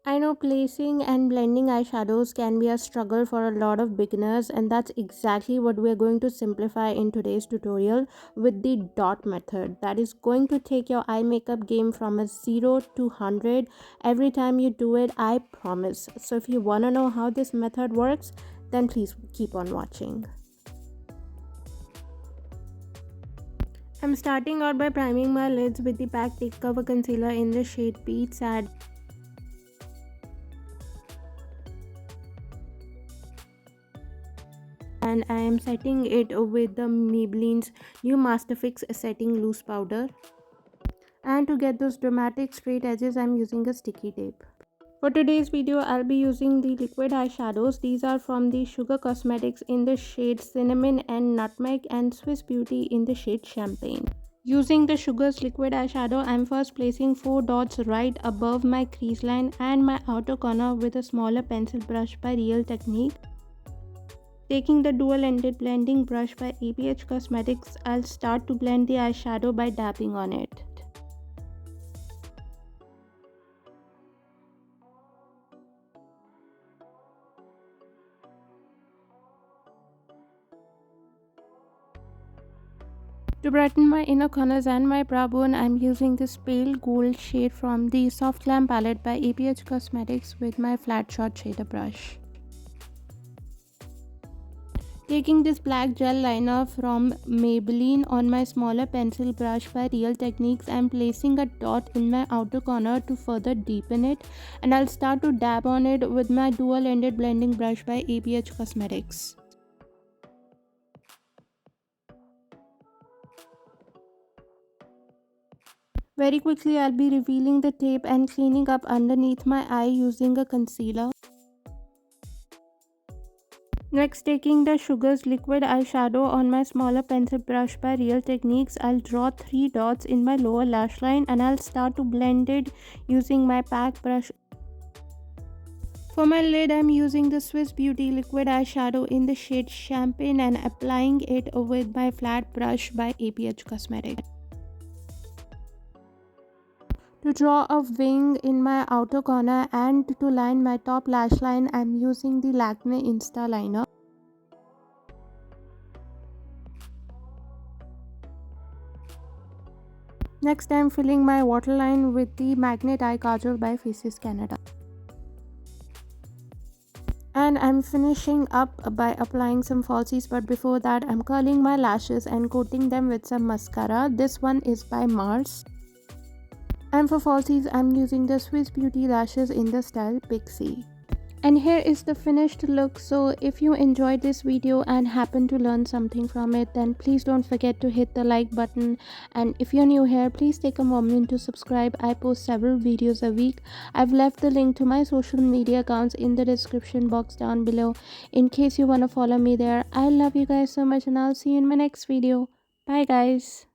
I know placing and blending eyeshadows can be a struggle for a lot of beginners, and that's exactly what we're going to simplify in today's tutorial with the dot method. That is going to take your eye makeup game from a 0 to 100 every time you do it, I promise. So if you want to know how this method works, then please keep on watching. I'm starting out by priming my lids with the PAC Take Cover Concealer in the shade Peach Sad. And I am setting it with the Maybelline's new Master Fix Setting Loose Powder. And to get those dramatic straight edges, I'm using a sticky tape. For today's video, I'll be using the liquid eyeshadows. These are from the Sugar Cosmetics in the shade Cinnamon and Nutmeg, and Swiss Beauty in the shade Champagne. Using the Sugar's liquid eyeshadow, I'm first placing 4 dots right above my crease line and my outer corner with a smaller pencil brush by Real Technique. Taking the dual-ended blending brush by ABH Cosmetics, I'll start to blend the eyeshadow by dabbing on it. To brighten my inner corners and my brow bone, I'm using this pale gold shade from the Soft Glam palette by ABH Cosmetics with my flat shot shader brush. Taking this black gel liner from Maybelline on my smaller pencil brush by Real Techniques, I'm placing a dot in my outer corner to further deepen it, and I'll start to dab on it with my dual-ended blending brush by ABH Cosmetics. Very quickly, I'll be revealing the tape and cleaning up underneath my eye using a concealer. Next, taking the Sugar's liquid eyeshadow on my smaller pencil brush by Real Techniques, I'll draw 3 dots in my lower lash line and I'll start to blend it using my PAC brush. For my lid, I'm using the Swiss Beauty liquid eyeshadow in the shade Champagne and applying it with my flat brush by ABH Cosmetics. To draw a wing in my outer corner and to line my top lash line, I'm using the Lakme Insta Liner. Next, I'm filling my waterline with the Magnet Eye Kajal by Faces Canada. And I'm finishing up by applying some falsies, but before that, I'm curling my lashes and coating them with some mascara. This one is by Mars. And for falsies, I'm using the Swiss Beauty lashes in the style Pixie. And here is the finished look. So if you enjoyed this video and happen to learn something from it, then please don't forget to hit the like button. And if you're new here, please take a moment to subscribe. I post several videos a week. I've left the link to my social media accounts in the description box down below in case you want to follow me there. I love you guys so much, and I'll see you in my next video. Bye guys.